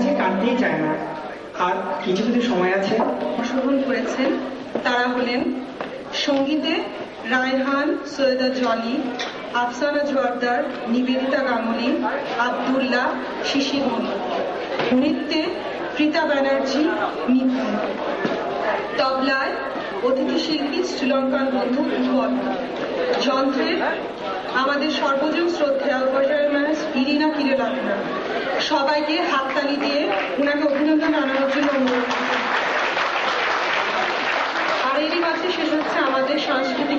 কাছে কাটতেই চায় না। আর কিছু কিছু সময় আছে। অংশগ্রহণ করেছেন তারা হলেন সঙ্গীতে রায়হান, সৈয়দা জনি, আফসানা জোয়ারদার, নিবেদিতা গাঙ্গুলি, আব্দুল্লাহ, শিশির মনি। নৃত্যে প্রীতা ব্যানার্জি, নিপুণ। তবলায় অতিথি শিল্পী শ্রীলঙ্কান বন্ধু উৎপল। যন্ত্রে আমাদের সর্বজন শ্রদ্ধেয় উপজয়মাস ইরিনা কিরেলাতনা। সবাইকে হাততালি দিয়ে ওনাকে অভিনন্দন জানানোর জন্য অনুরোধ। আর এরই মাঝে শেষ হচ্ছে আমাদের সাংস্কৃতিক